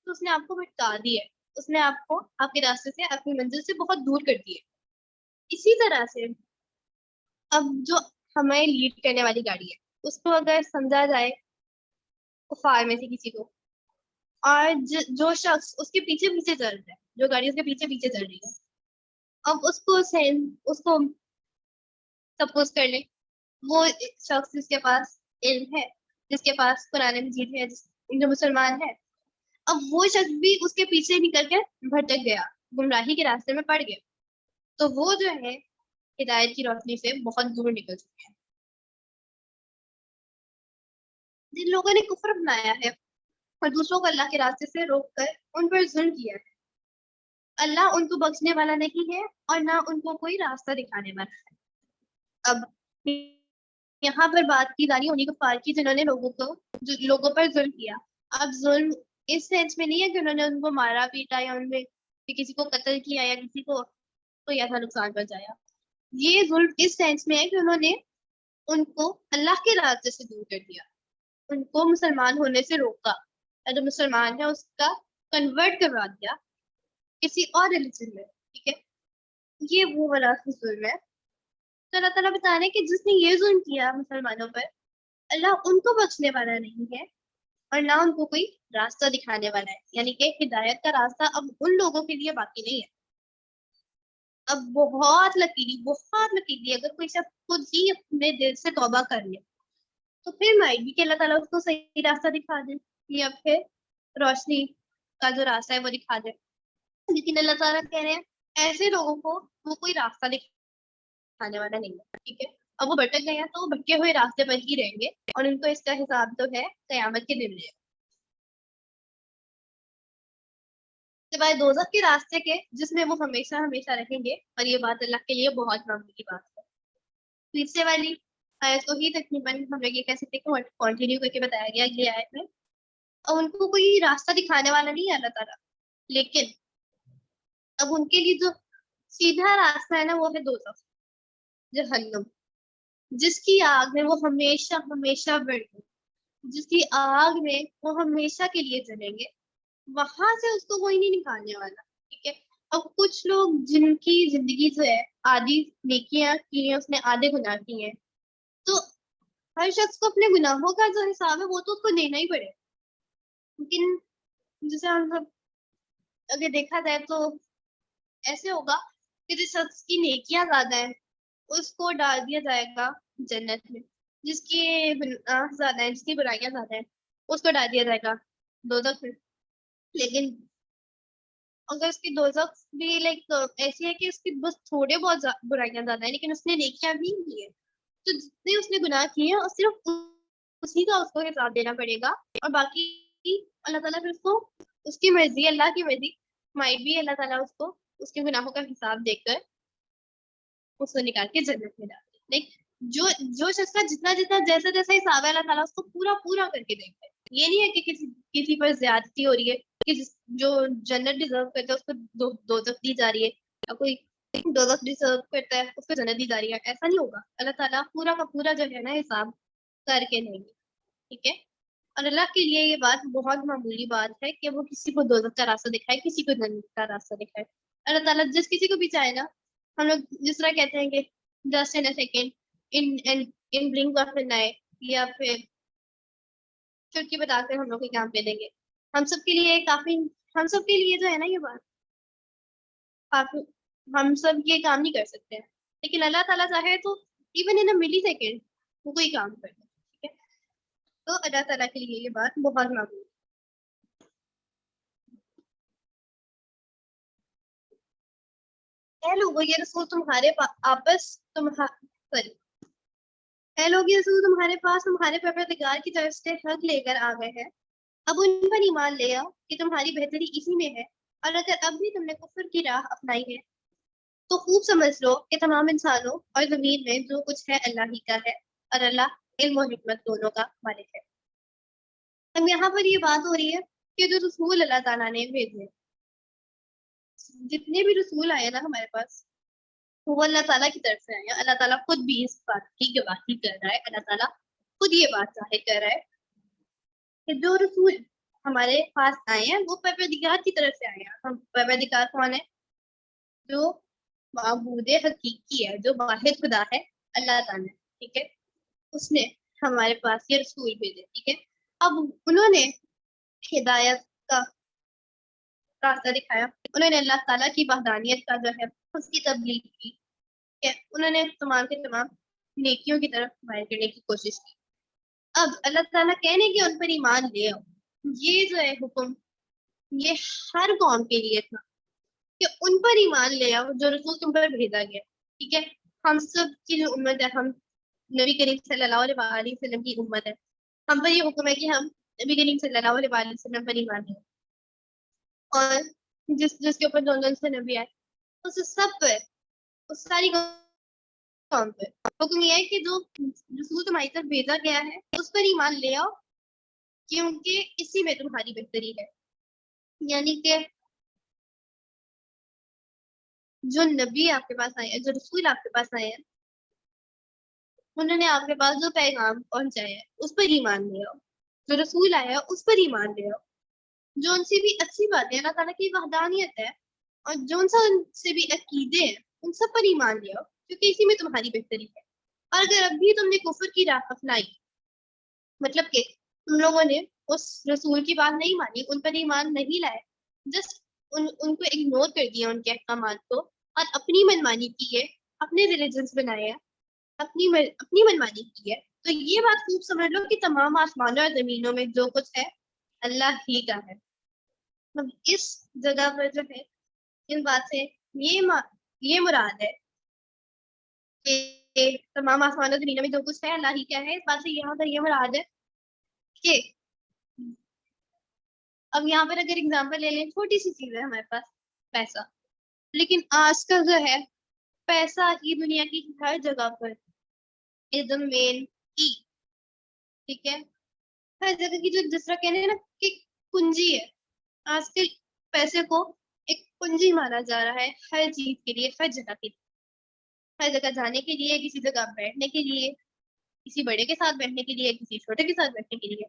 تو اس نے آپ کو بھٹکا دی ہے، اس نے آپ کو آپ کے راستے سے، اپنی منزل سے بہت دور کر دی ہے. اسی طرح سے اب جو ہمیں لیڈ کرنے والی گاڑی ہے اس کو اگر سمجھا جائے کفار میں سے کسی کو، اور جو شخص اس کے پیچھے پیچھے چل رہا ہے، جو گاڑی اس کے پیچھے پیچھے چل رہی ہے، اب اس کو سپوز کر لیں وہ شخص جس کے پاس علم ہے، جس کے پاس قرآن مجید ہے، جو مسلمان ہے، اب وہ شخص بھی اس کے پیچھے نکل کے بھٹک گیا، گمراہی کے راستے میں پڑ گیا، تو وہ جو ہے ہدایت کی روشنی سے بہت دور نکل چکے ہیں۔ جن لوگوں نے کفر اپنایا ہے اور دوسروں کو اللہ کے راستے سے روک کر ان پر ظلم کیا ہے، اللہ ان کو بخشنے والا نہیں ہے اور نہ ان کو کوئی راستہ دکھانے والا ہے۔ اب یہاں پر بات کی جانی انہیں کفار کی جنہوں نے لوگوں پر ظلم کیا۔ اب ظلم اس سینس میں نہیں ہے کہ انہوں نے ان کو مارا پیٹا یا ان میں کسی کو قتل کیا یا کسی کو کوئی ایسا نقصان پہنچایا، یہ ظلم اس سینس میں ہے کہ انہوں نے ان کو اللہ کے راستے سے دور کر دیا، ان کو مسلمان ہونے سے روکا، جو مسلمان ہے اس کا کنورٹ کروا دیا کسی اور ریلیجن میں، ٹھیک ہے، یہ وہ والا ظلم ہے۔ تو اللہ تعالیٰ بتا رہے ہیں کہ جس نے یہ ظلم کیا مسلمانوں پر، اللہ ان کو بخشنے والا نہیں ہے اور نہ ان کو کوئی راستہ دکھانے والا ہے، یعنی کہ ہدایت کا راستہ اب ان لوگوں کے لیے باقی نہیں ہے۔ اب بہت لکیلی اگر کوئی شخص خود ہی اپنے دل سے توبہ کر لے تو پھر مائٹ بھی کہ اللہ تعالیٰ اس کو صحیح راستہ دکھا دے یا پھر روشنی کا جو راستہ ہے وہ دکھا دے، لیکن اللہ تعالیٰ کہہ رہے ہیں ایسے لوگوں کو وہ کوئی راستہ دکھانے والا نہیں ہے، ٹھیک ہے، اب وہ بھٹک گئے ہیں تو وہ بھٹکے ہوئے راستے پر ہی رہیں گے اور ان کو اس کا حساب تو ہے قیامت کے دن میں۔ سوائے دوزخ کے راستے کے جس میں وہ ہمیشہ ہمیشہ رہیں گے، اور یہ بات اللہ کے لیے بہت معمولی بات ہے۔ پیچھے والی آیت کو ہی تقریباً ہم لوگ یہ کہہ سکتے ہیں کنٹینیو کر کے بتایا گیا اگلی آیت میں، اور ان کو کوئی راستہ دکھانے والا نہیں ہے اللہ تعالیٰ، لیکن اب ان کے لیے جو سیدھا راستہ ہے نا وہ ہے دوزخ، جہنم، جس کی آگ میں وہ ہمیشہ ہمیشہ بڑھیں گے، جس کی آگ میں وہ ہمیشہ کے لیے جلیں گے، وہاں سے اس کو کوئی نہیں نکالنے والا، ٹھیک ہے۔ اب کچھ لوگ جن کی زندگی جو ہے آدھی نیکیاں کی ہیں، اس نے آدھے گناہ کی ہیں، تو ہر شخص کو اپنے گناہوں کا جو حساب ہے وہ تو اس کو دینا ہی پڑے، لیکن جسے ہم سب اگر دیکھا جائے تو ایسے ہوگا کہ جس شخص کی نیکیاں زیادہ ہیں اس کو ڈال دیا جائے گا جنت میں، جس کی گناہ زیادہ ہیں، جس کی برائیاں زیادہ ہیں اس کو ڈال دیا جائے گا دوزخ میں۔ لیکن اگر اس کی دوزخ بھی لائک ایسی ہے کہ اس کی بس تھوڑے بہت برائیاں زیادہ ہیں لیکن اس نے نیکیاں بھی کی ہیں، تو جتنے اس نے گناہ کیے ہیں اور صرف اسی کا اس کو حساب دینا پڑے گا، اور باقی اللہ تعالیٰ پھر اس کو اس کی مرضی، اللہ کی مرضی مائٹ بھی اللہ تعالیٰ اس کو اس کے گناہوں کا حساب دے کر اس کو نکال کے جنت میں ڈال دے۔ لائک جو شخص کا جتنا جتنا جیسا جیسا حساب ہے اللہ تعالیٰ اس کو پورا پورا کر کے دے گا۔ یہ نہیں ہے کہ کسی پر زیادتی ہو رہی ہے کہ جو جنت ڈیزرو کرتا ہے اس کو دوزخ دی جا رہی ہے، یا کوئی دوزخ ڈیزرو کرتا ہے اس کو جنت دی جا رہی ہے، ایسا نہیں ہوگا۔ اللہ تعالیٰ پورا کا پورا جو ہے نا حساب کر کے دیں گے، ٹھیک ہے۔ اور اللہ کے لیے یہ بات بہت معمولی بات ہے کہ وہ کسی کو دوزخ کا راستہ دکھائے، کسی کو جنت کا راستہ دکھائے۔ اللہ تعالیٰ جس کسی کو بھی چاہے نا، ہم لوگ جس طرح کہتے ہیں کہ just in second in blink of an eye, یا پھر چٹکی بتا کر ہم لوگ کے کام پہ دیں گے، ہم سب کے لیے کافی، ہم سب کے لیے جو ہے نا یہ بات کافی، ہم سب یہ کام نہیں کر سکتے ہیں، لیکن اللہ تعالیٰ چاہے تو ایون ان ملی سیکنڈ وہ کوئی کام کر دے، ٹھیک ہے۔ تو اللہ تعالیٰ کے لیے یہ بات بہت معمولی ہے۔ لوگوں یہ رسول تمہارے آپس سوری اے لوگ یہ رسول تمہارے پاس تمہارے پروردگار کی طرف سے حق لے کر آ گئے ہیں، اب ان پر ایمان لے آؤ کہ تمہاری بہتری اسی میں ہے، اور اگر اب بھی تم نے کفر کی راہ اپنائی ہے تو خوب سمجھ لو کہ تمام انسانوں اور زمین میں جو کچھ ہے اللہ ہی کا ہے، اور اللہ علم و حکمت دونوں کا مالک ہے۔ اب یہاں پر یہ بات ہو رہی ہے کہ جو رسول اللہ تعالیٰ نے بھیجے، جتنے بھی رسول آئے نا ہمارے پاس، وہ اللہ تعالیٰ کی طرف سے آئے ہیں۔ اللہ تعالیٰ خود بھی اس بات کی گواہی کر رہا ہے، اللہ تعالیٰ خود یہ بات ظاہر کر رہا ہے کہ جو رسول ہمارے پاس آئے ہیں وہ پروردگار کی طرف سے آئے ہیں۔ ہم پروردگار کون ہے؟ جو معبود حقیقی ہے، جو واحد خدا ہے، اللہ تعالیٰ نے، ٹھیک ہے، اس نے ہمارے پاس یہ رسول بھیجے، ٹھیک ہے. اب انہوں نے ہدایت کا راستہ دکھایا، انہوں نے اللہ تعالیٰ کی وحدانیت کا جو ہے اس کی تبلیغ کی، ٹھیک ہے، انہوں نے تمام کے تمام نیکیوں کی طرف مائل کرنے کی کوشش کی. اب اللہ تعالیٰ کہنے کہ ان پر ایمان لے آؤ، یہ جو ہے حکم یہ ہر قوم کے لیے تھا کہ ان پر ایمان لے آؤ جو رسول تم پر بھیجا گیا، ٹھیک ہے. ہم سب کی جو امت ہے، ہم نبی کریم صلی اللہ علیہ وسلم کی امت ہے، ہم پر یہ حکم ہے کہ ہم نبی کریم صلی اللہ علیہ وسلم پر ایمان لیں، اور جس جس کے اوپر دونوں سے نبی آئے اس سب پر، اس ساری قوم پر حکم یہ ہے کہ جو رسول تمہاری طرف بھیجا گیا ہے اس پر ایمان لے آؤ، کیونکہ اسی میں تمہاری بہتری ہے. یعنی کہ جو نبی آپ کے پاس آئے ہیں، جو رسول آپ کے پاس آئے ہیں، انہوں نے آپ کے پاس جو پیغام پہنچایا ہے اس پر ایمان لے آؤ، جو رسول آیا ہے اس پر ایمان لے آؤ، جو ان سے بھی اچھی بات ہے اللہ تعالیٰ کی وحدانیت ہے، اور جو ان سے بھی عقیدے ہیں ان سب پر ایمان لے آؤ، کیونکہ اسی میں تمہاری بہتری ہے. اور اگر اب بھی تم نے کفر کی راہ اپنائی، مطلب کہ تم لوگوں نے اس رسول کی بات نہیں مانی، ان پر ایمان نہیں لائے، جسٹ ان کو اگنور کر دیا، ان کے احکامات کو، اور اپنی منمانی کی ہے، اپنے ریلیجنس بنائے ہیں، اپنی منمانی کی ہے، تو یہ بات خوب سمجھ لو کہ تمام آسمانوں اور زمینوں میں جو کچھ ہے اللہ ہی کا ہے. اب اس جگہ پر جو ہے اس بات سے یہ مراد ہے کہ تمام آسمانوں اور زمینوں میں جو کچھ ہے اللہ ہی کا ہے. اس بات سے یہاں پر یہ مراد ہے کہ اب یہاں پر اگر اگزامپل لے لیں، چھوٹی سی چیز ہے ہمارے پاس پیسہ، لیکن آج کل جو ہے پیسہ ہی دنیا کی ہر جگہ پر از دا مین کی، ٹھیک ہے، ہر جگہ کی جو جس طرح کہنے ہیں نا کہ کنجی ہے. آج کل پیسے کو ایک کنجی مانا جا رہا ہے ہر چیز کے لیے، ہر جگہ کے لیے، ہر جگہ جانے کے لیے، کسی جگہ بیٹھنے کے لیے، کسی بڑے کے ساتھ بیٹھنے کے لیے، کسی چھوٹے کے ساتھ بیٹھنے کے لیے.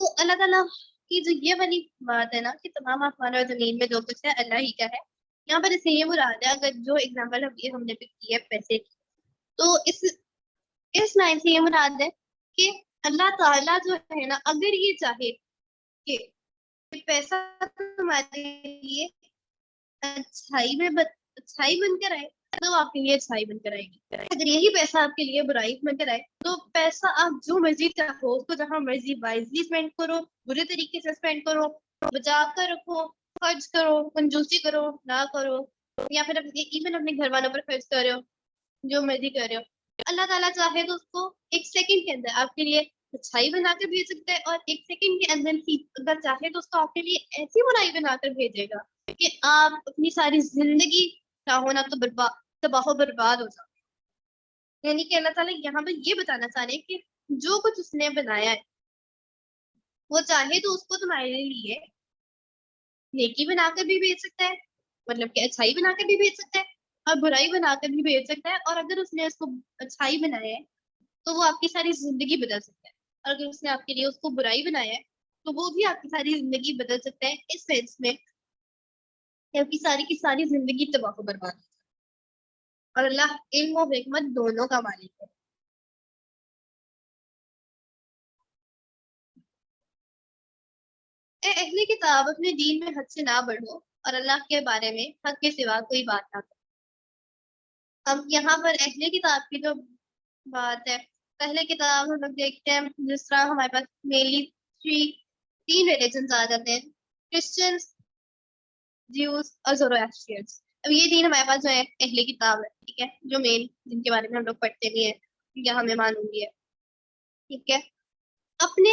تو اللہ تعالیٰ کی جو یہ والی بات ہے نا کہ تمام آسمان اور زمین میں جو کچھ ہے اللہ ہی کا ہے، یہاں پر اس سے یہ مراد ہے، اگر جو اگزامپل ہم نے پک کی ہے پیسے کی، تو اس لائن سے یہ مراد ہے کہ اللہ تعالیٰ جو ہے نا اگر یہ چاہے کہ پیسہ تمہارے لیے اچھائی بن کر آئے تو آپ کے لیے اچھائی بن کر آئے گی. اگر یہی پیسہ آپ کے لیے برائی بن کر آئے تو پیسہ آپ جو مرضی چاہو اس کو جہاں مرضی وائزلی اسپینڈ کرو، برے طریقے سے اسپینڈ کرو، بچا کر رکھو، خرچ کرو، کنجوسی کرو نہ کرو، یا پھر ایون اپنے گھر والوں پر خرچ کرو، جو مرضی کر رہے ہو. اللہ تعالیٰ چاہے تو اس کو ایک سیکنڈ کے اندر آپ کے لیے اچھائی بنا کر بھیج سکتا ہے، اور ایک سیکنڈ کے اندر ہی اگر چاہے تو اس کو آپ کے لیے ایسی برائی بنا کر بھیجے گا کہ آپ اپنی ساری زندگی چاہو نا تو تباہ و برباد ہو جاؤ. یعنی کہ اللہ تعالیٰ یہاں پر یہ بتانا چاہ رہے ہیں کہ جو کچھ اس نے بنایا ہے وہ چاہے تو اس کو تمہارے لیے نیکی بنا کر بھی بھیج سکتا ہے، مطلب کہ اچھائی بنا کر بھی بھیج سکتا ہے، اور برائی بنا کر بھی بھیج سکتا ہے. اور اگر اس نے اس کو اچھائی بنایا ہے تو وہ آپ کی ساری زندگی بدل سکتا ہے، اور اگر اس نے آپ کے لیے اس کو برائی بنایا ہے تو وہ بھی آپ کی ساری زندگی بدل سکتا ہے، اس سینس میں کہ آپ کی ساری زندگی تباہ و برباد. اور اللہ علم و حکمت دونوں کا مالک ہے. اے اہل کتاب، اپنے دین میں حد سے نہ بڑھو اور اللہ کے بارے میں حق کے سوا کوئی بات نہ کرو. اب یہاں پر اہل کتاب کی جو بات ہے، پہلے کتاب ہم لوگ دیکھتے ہیں جس طرح ہمارے پاس مینلی تین ریلیجنز آ جاتے ہیں، کرسچنس، جیوز اور زورواسٹریئنس. اب یہ تین ہمارے پاس جو ہے اہل کتاب ہے، ٹھیک ہے، جو مین جن کے بارے میں ہم لوگ پڑھتے بھی ہیں یا ہمیں معلوم بھی ہے، ٹھیک ہے. اپنے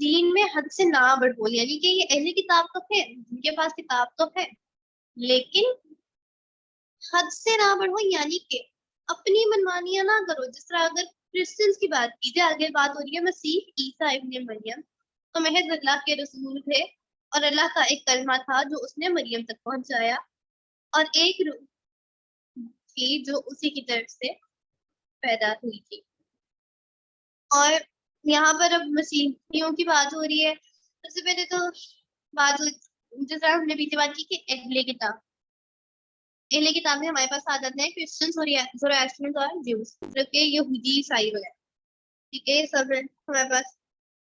دین میں حد سے نہ بڑھو، یعنی کہ یہ اہل کتاب تو ہے، جن کے پاس کتاب تو ہے، لیکن حد سے نہ بڑھو، یعنی کہ اپنی منمانیاں نہ کرو. جس طرح اگر کرسچنس کی بات کی جائے، آگے بات ہو رہی ہے مسیح عیسیٰ ابن مریم، تو محض اللہ کے رسول تھے، اور اللہ کا ایک کلمہ تھا جو اس نے مریم تک پہنچایا، اور ایک روح تھی جو اسی کی طرف سے پیدا ہوئی تھی. اور یہاں پر اب مسیحیوں کی بات ہو رہی ہے. سب سے پہلے تو بات جس طرح ہم نے پیچھے بات کی کہ اہل کتاب، اہل کتاب میں ہمارے پاس آ جاتے ہیں کرسچن، زورواسٹرین اور جیوز، جو کہ یہودی عیسائی وغیرہ، ٹھیک ہے، یہ سب ہے ہمارے پاس.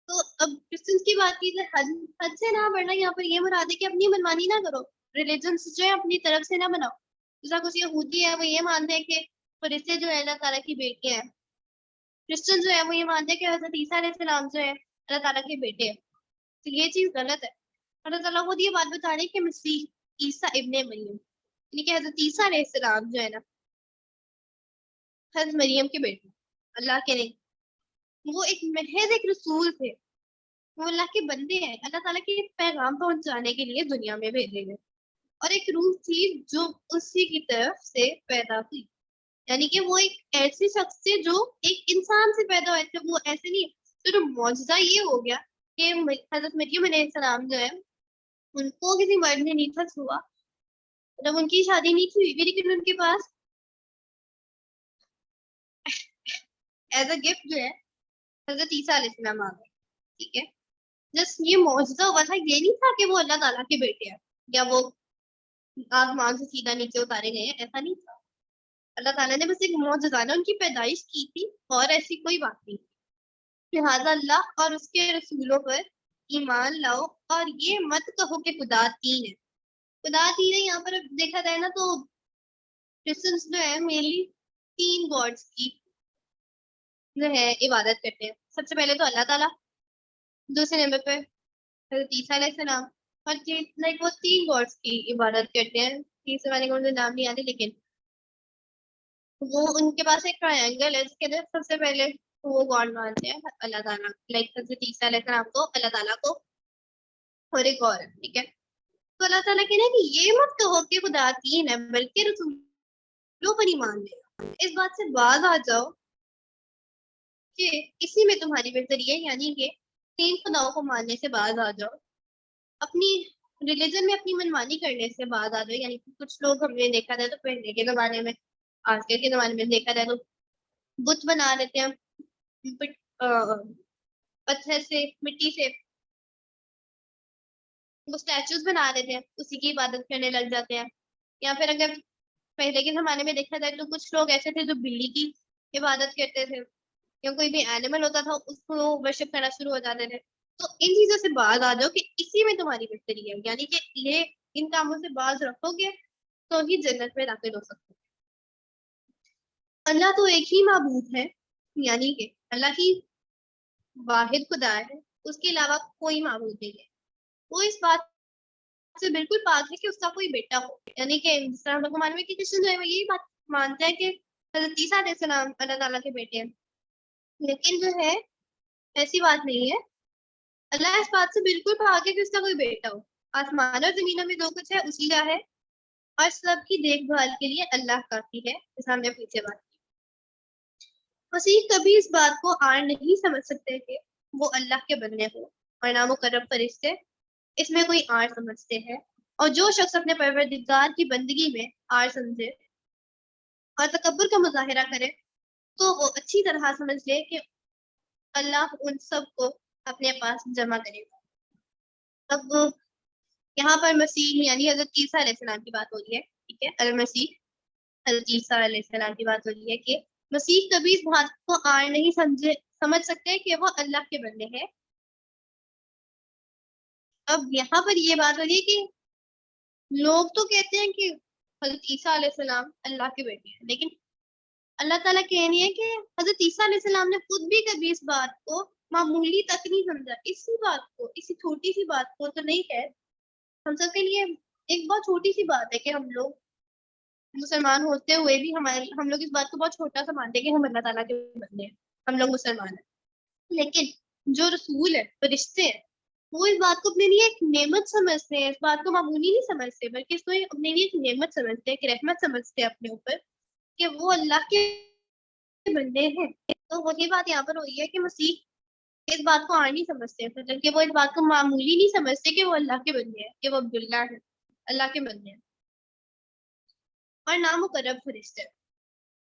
تو اب کرسچنس کی بات کی جائے، حد سے نہ بڑھنا، یہاں پر یہ مراد ہے کہ اپنی منمانی نہ کرو، ریلیجنس جو ہے اپنی طرف سے نہ بناؤ. جیسا کچھ یہودی ہے وہ یہ مانتے ہیں کہ فرشتے جو ہے اللہ تعالیٰ کی بیٹے ہیں، کرسچن جو ہے وہ یہ مانتے ہیں کہ حضرت عیسیٰ علیہ السلام جو ہے اللہ تعالیٰ کے بیٹے ہیں. تو یہ چیز غلط ہے. اللہ تعالیٰ خود یہ بات بتا رہے ہیں کہ مسیح عیسیٰ ابن مریم، یعنی کہ حضرت عیسیٰ علیہ السلام جو ہے نا حضرت مریم کے بیٹے، اللہ کے نہیں، وہ ایک محض ایک رسول تھے، وہ اللہ کے بندے ہیں، اللہ تعالیٰ کے پیغام پہنچانے کے لیے دنیا میں بھیجے گئے، اور ایک روح تھی جو اسی کی طرف سے پیدا ہوئی. یعنی کہ وہ ایک ایسی شخص تھے جو ایک انسان سے پیدا ہوئے تھے. وہ ایسے نہیں، تو معجزہ یہ ہو گیا کہ حضرت مریم علیہ السلام جو ہے ان کو کسی مرد نے نیٹھس ہوا، جب ان کی شادی نہیں تھی ہوئی، لیکن ان کے پاس ایز اے گفٹ جو ہے حضرت عیسیٰ علیہ السلام آ گئے. ٹھیک ہے، جس یہ معجزہ ہوا تھا، یہ نہیں تھا کہ وہ اللہ تعالیٰ کے بیٹے ہیں یا وہ آسمان سے سیدھا نیچے اتارے گئے ہیں، ایسا نہیں تھا. اللہ تعالیٰ نے بس ایک معجزانہ ان کی پیدائش کی تھی، اور ایسی کوئی بات نہیں. لہٰذا اللہ اور اس کے رسولوں پر ایمان لاؤ، اور یہ مت کہو کہ خدا تین ہے. خدا تین ہے، یہاں پر دیکھا جائے نا تو کرسچنس جو ہے مینلی تین گاڈس کی جو ہے عبادت کرتے ہیں. سب سے پہلے تو اللہ تعالیٰ، دوسرے نمبر پہ حضرت عیسیٰ علیہ السلام، اور لائک وہ تین گاڈس کی عبادت کرتے ہیں. تیسرے والے کو نام نہیں آتے، لیکن وہ ان کے پاس ایک ٹرائنگل ہے جس کے اندر سب سے پہلے وہ گاڈ مانتے ہیں اللہ تعالیٰ، لائک حضرت عیسیٰ علیہ السلام کو، اللہ تعالیٰ کو، اور ایک اور ہے. ٹھیک ہے، تو اللہ تعالیٰ کہنا کہ یہ مت کہو کہ خدا تین ہے، بلکہ رسولوں پر ایمان لے گا. اس بات سے باز آ جاؤ کہ اسی میں تمہاری بہتری ہے، یعنی کہ تین خداؤں کو ماننے سے باز آ جاؤ، اپنی ریلیجن میں اپنی منمانی کرنے سے باز آ جاؤ. یعنی کہ کچھ لوگ ہم نے دیکھا جائے تو پہلے کے زمانے میں، آج کل کے زمانے میں دیکھا جائے تو بت بنا لیتے ہیں پتھر سے، مٹی سے وہ اسٹیچوز بنا لیتے ہیں، اسی کی عبادت کرنے لگ جاتے ہیں. یا پھر اگر پہلے کے زمانے میں دیکھا جائے تو کچھ لوگ ایسے تھے جو بلی کی عبادت کرتے تھے، یا کوئی بھی اینیمل ہوتا تھا اس کو ورشپ کرنا شروع ہو جاتے تھے. تو ان چیزوں سے باز آ جاؤ کہ اسی میں تمہاری بہتری ہے، یعنی کہ یہ ان کاموں سے باز رکھو گے تو ہی جنت میں داخل ہو سکتے. اللہ تو ایک ہی معبود ہے، یعنی کہ اللہ ہی واحد خدا ہے، اس کے علاوہ کوئی معبود نہیں ہے. وہ اس بات سے بالکل پاک ہے کہ اس کا کوئی بیٹا ہو. یعنی کہ جس طرح ہم لوگ کو معلوم ہے کہ کرسچن جو ہے وہ یہی بات مانتے ہیں کہ حضرت عیسیٰ علیہ السلام اللہ تعالیٰ کے بیٹے ہیں، لیکن جو ہے ایسی بات نہیں ہے. اللہ اس بات سے بالکل پاک ہے کہ اس کا کوئی بیٹا ہو. آسمان اور زمینوں میں جو کچھ ہے اسی کا ہے، اور سب کی دیکھ بھال کے لیے اللہ کافی ہے، جیسا ہم نے پیچھے بات کی. مسیح کبھی اس بات کو آڑ نہیں سمجھ سکتے کہ وہ اللہ کے بندے ہو اور نہ مقرب فرشتے اس میں کوئی آڑ سمجھتے ہیں. اور جو شخص اپنے پروردگار کی بندگی میں آڑ سمجھے اور تکبر کا مظاہرہ کرے تو وہ اچھی طرح سمجھ لے کہ اللہ ان سب کو اپنے پاس جمع کرے گا. اب یہاں پر مسیح یعنی حضرت عیسیٰ علیہ السلام کی بات ہو رہی ہے. ٹھیک ہے، المسیح حضرت عیسیٰ علیہ السلام کی بات ہو رہی ہے کہ مسیح کبھی اس بات کو آڑ نہیں سمجھ سکتے کہ وہ اللہ کے بندے ہیں. اب یہاں پر یہ بات ہو رہی ہے کہ لوگ تو کہتے ہیں کہ حضرت عیسیٰ علیہ السلام اللہ کے بیٹے ہیں، لیکن اللہ تعالیٰ کہنی ہے کہ حضرت عیسیٰ علیہ السلام نے خود بھی کبھی اس بات کو معمولی تک نہیں سمجھا. اسی بات کو، اسی چھوٹی سی بات کو تو نہیں ہے، ہم سب کے لیے ایک بہت چھوٹی سی بات ہے کہ ہم لوگ مسلمان ہوتے ہوئے بھی ہم لوگ اس بات کو بہت چھوٹا سا مانتے ہیں کہ ہم اللہ تعالیٰ کے بندے ہیں، ہم لوگ مسلمان ہیں. لیکن جو رسول ہے، فرشتے ہیں، وہ اس بات کو اپنے لیے ایک نعمت سمجھتے ہیں، اس بات کو معمولی نہیں سمجھتے، بلکہ اس کو اپنے لیے ایک نعمت سمجھتے ہیں، ایک رحمت سمجھتے ہیں اپنے اوپر کہ وہ اللہ کے بندے ہیں. تو وہی بات یہاں پر ہوئی ہے کہ مسیح اس بات کو آڑ نہیں سمجھتے، مطلب کہ وہ اس بات کو معمولی نہیں سمجھتے کہ وہ اللہ کے بندے ہیں، کہ وہ عبداللہ ہے، اللہ کے بندے ہیں. اور نہ مقرب فرشتے.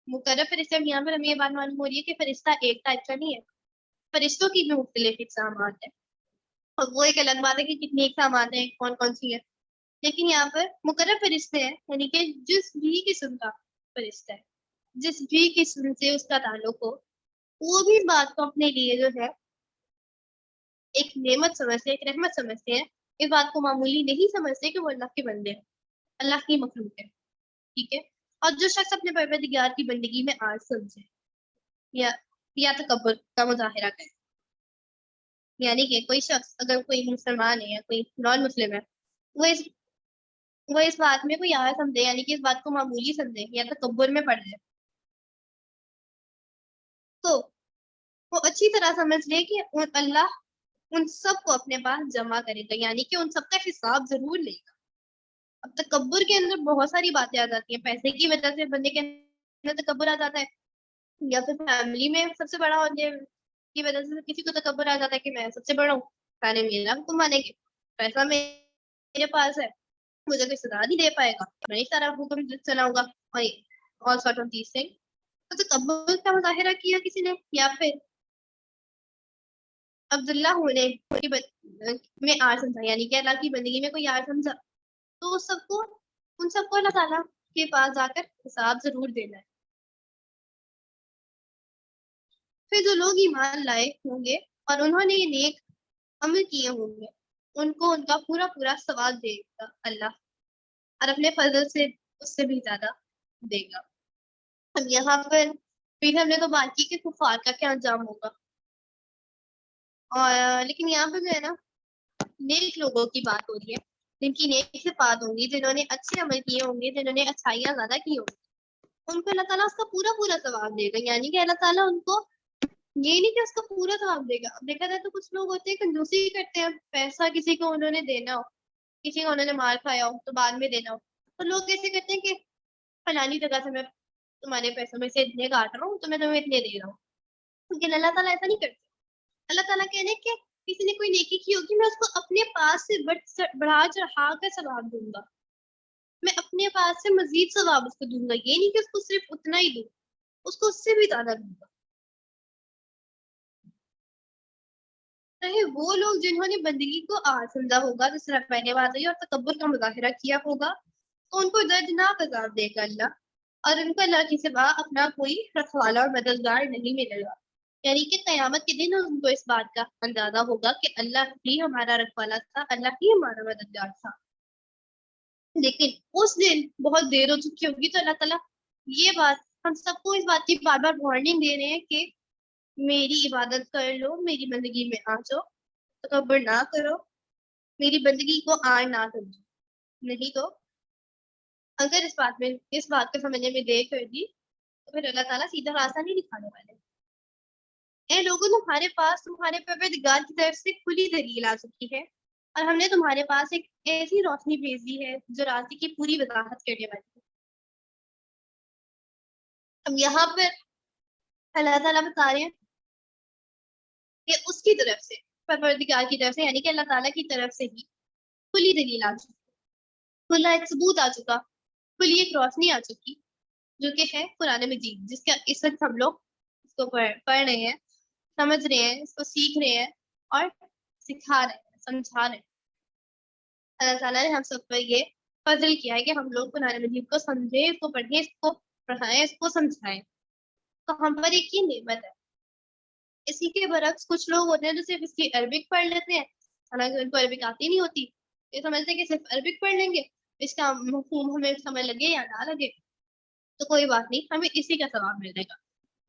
مقرب فرشتے یہاں پر ہمیں یہ بات معلوم ہو رہی ہے کہ فرشتہ ایک ٹائپ کا نہیں ہے، فرشتوں کی بھی مختلف اقسامات ہیں، اور وہ ایک الگ بات ہے کہ کتنی اقسامات ہیں، کون کون سی ہیں. لیکن یہاں پر مقرر فرشتے ہیں، یعنی کہ جس بھی قسم کا فرشتہ ہے، جس بھی قسم سے اس کا تعلق ہو، وہ بھی اس بات کو اپنے لیے جو ہے ایک نعمت سمجھتے ہیں، ایک رحمت سمجھتے ہیں، اس بات کو معمولی نہیں سمجھتے کہ وہ اللہ کے بندے ہیں، اللہ کی مخلوق ہے، ٹھیک ہے. اور جو شخص اپنے پروردگار کی بندگی میں آج سمجھے یا تکبر کا مظاہرہ کرے، یعنی کہ کوئی شخص اگر کوئی مسلمان ہے یا کوئی نان مسلم ہے، وہ اس بات میں کوئی آیا سمجھے، یعنی کہ اس بات کو معمولی سمجھے یا تکبر میں پڑ جائے، تو وہ اچھی طرح سمجھ لے کہ اللہ ان سب کو اپنے پاس جمع کرے گا، یعنی کہ ان سب کا حساب ضرور لے گا. اب تکبر کے اندر بہت ساری باتیں آ جاتی ہیں، پیسے کی وجہ سے بندے کے اندر تکبر آ جاتا ہے، یا پھر فیملی میں سب سے بڑا ہونے کی وجہ سے کسی کو تکبر آ جاتا ہے کہ میں سب سے بڑا ہوں، کھانے میرا حکم مانیں گے، پیسہ میرے پاس ہے، مجھے کوئی سزا نہیں دے پائے گا، میں ہی سارا حکم چلاؤں گا، اور all sort of these things. تو تکبر کا مظاہرہ کیا کسی نے، یا پھر عبداللہ ہونے میں آر سمجھا، یعنی کہ اللہ کی بندگی میں کوئی آر سمجھا، تو ان سب کو اللہ تعالیٰ کے پاس جا کر حساب ضرور دینا ہے. پھر جو لوگ ایمان لائے ہوں گے اور انہوں نے یہ نیک عمل کیے ہوں گے، ان کو ان کا پورا پورا ثواب دے گا اللہ، اور اپنے فضل سے اس سے بھی زیادہ دے گا. اب یہاں پر پھر ہم نے تو بات کی کہ کفار کا کیا انجام ہوگا، اور لیکن یہاں پہ جو ہے نا نیک لوگوں کی بات ہو رہی ہے، جن کی نیک صفات ہوں گی، جنہوں نے اچھے عمل کیے ہوں گے، جنہوں نے اچھائیاں زیادہ کی ہوں گی، ان کو اللہ تعالیٰ اس کا پورا پورا ثواب دے گا. یعنی کہ اللہ تعالیٰ ان کو یہ نہیں کہ اس کا پورا ثواب دے گا. اب دیکھا جائے تو کچھ لوگ ہوتے ہیں کنجوسی کرتے ہیں، پیسہ کسی کو انہوں نے دینا ہو، کسی کو انہوں نے مار کھایا ہو تو بعد میں دینا ہو، تو لوگ ایسے کرتے ہیں کہ فلانی جگہ سے میں تمہارے پیسوں میں سے اتنے کاٹ رہا ہوں تو میں تمہیں اتنے دے رہا ہوں. لیکن اللہ تعالیٰ ایسا نہیں کرتے. اللہ تعالیٰ کہہ رہے کہ کسی نے کوئی نیکی کی ہوگی، میں اس کو اپنے پاس سے بڑھا چڑھا کر ثواب دوں گا، میں اپنے پاس سے مزید ثواب اس کو دوں گا، یہ نہیں کہ اس کو صرف اتنا ہی دوں، اس کو اس سے بھی زیادہ دوں گا. چاہے وہ لوگ جنہوں نے بندگی کو سمجھا ہوگا، جس طرح پہلے بات ہوئی، اور تکبر کا مظاہرہ کیا ہوگا، تو ان کو دردناک عذاب دے گا اللہ، اور ان کو اللہ کی سوا اپنا کوئی رکھوالا اور مددگار نہیں ملے گا. یعنی کہ قیامت کے دن ان کو اس بات کا اندازہ ہوگا کہ اللہ ہی ہمارا رکھوالا تھا، اللہ ہی ہمارا مددگار تھا. لیکن اس دن بہت دیر ہو چکی ہوگی، تو اللہ تعالیٰ یہ بات ہم سب کو اس بات کی بار بار وارننگ دے رہے ہیں کہ میری عبادت کر لو، میری بندگی میں آ جاؤ، تکبر نہ کرو، میری بندگی کو آڑ نہ سمجھو، نہیں تو اگر اس بات کو سمجھنے میں دیر کر دی تو پھر اللہ تعالیٰ سیدھا راستہ نہیں دکھانے والے. اے لوگوں، تمہارے پاس تمہارے پروردگار کی طرف سے کھلی دلیل آ چکی ہے، اور ہم نے تمہارے پاس ایک ایسی روشنی بھیج دی ہے جو راستے کی پوری وضاحت کرنے والی ہے. اب یہاں پر اللہ تعالیٰ بتا رہے ہیں کہ اس کی طرف سے، پروردگار کی طرف سے، یعنی کہ اللہ تعالیٰ کی طرف سے ہی کھلی دلیل آ چکی، کھلا ایک ثبوت آ چکا، کھلی ایک روشنی آ چکی، جو کہ ہے قرآن مجید، جس کا اس وقت ہم لوگ اس کو پڑھ رہے ہیں، سمجھ رہے ہیں، اس کو سیکھ رہے ہیں اور سکھا رہے ہیں، سمجھا رہے ہیں. اللہ تعالیٰ نے ہم سب پر یہ فضل کیا ہے کہ ہم لوگ قرآن مجید کو سمجھیں، اس کو پڑھیں، اس کو پڑھائیں، اس کو سمجھائیں. تو ہم پر ایک یہ نعمت ہے. اسی کے برعکس کچھ لوگ ہوتے ہیں جو صرف اس کی عربک پڑھ لیتے ہیں، حالانکہ ان کو عربک آتی نہیں ہوتی، یہ سمجھتے ہیں کہ صرف عربک پڑھ لیں گے، اس کا مفہوم ہمیں سمجھ لگے یا نہ لگے تو کوئی بات نہیں، ہمیں اسی کا ثواب ملے گا.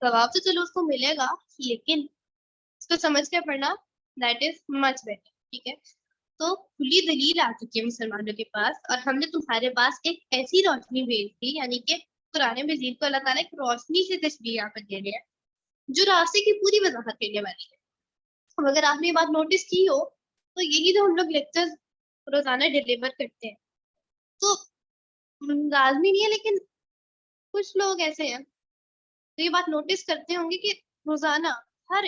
ثواب تو چلو اس کو ملے گا، لیکن اس کو سمجھ کے پڑھنا دیٹ از مچ بیٹر. ٹھیک ہے، تو کھلی دلیل آ چکی ہے مسلمانوں کے پاس، اور ہم نے تمہارے پاس ایک ایسی روشنی بھیج دی، یعنی کہ قرآن مجید کو اللہ تعالیٰ ایک روشنی سے تشبیہ یہاں پر دے رہے ہیں جو راستے کی پوری وضاحت کرنے والی ہے. اب اگر آپ نے یہ بات نوٹس کی ہو تو یہی جو ہم لوگ لیکچر روزانہ ڈیلیور کرتے ہیں، تو لازمی نہیں ہے، لیکن کچھ لوگ ایسے ہیں تو یہ بات نوٹس کرتے ہوں گے کہ روزانہ ہر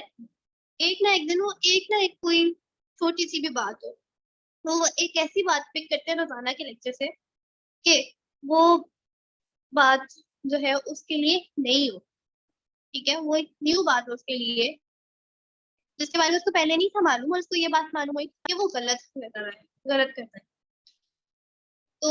ایک نہ ایک دن وہ ایک نہ ایک کوئی چھوٹی سی بھی بات ہو، وہ ایک ایسی بات پک کرتے ہیں روزانہ کے لیکچر سے کہ وہ بات جو ہے اس کے لیے نہیں ہو. ٹھیک ہے، وہ ایک نیو بات ہو اس کے لیے، جس کے بارے میں اس کو پہلے نہیں تھا معلوم، اور اس کو یہ بات معلوم ہوئی کہ وہ غلط کرتا ہے. تو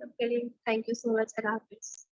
تب کے لیے تھینک یو سو مچ، اللہ حافظ.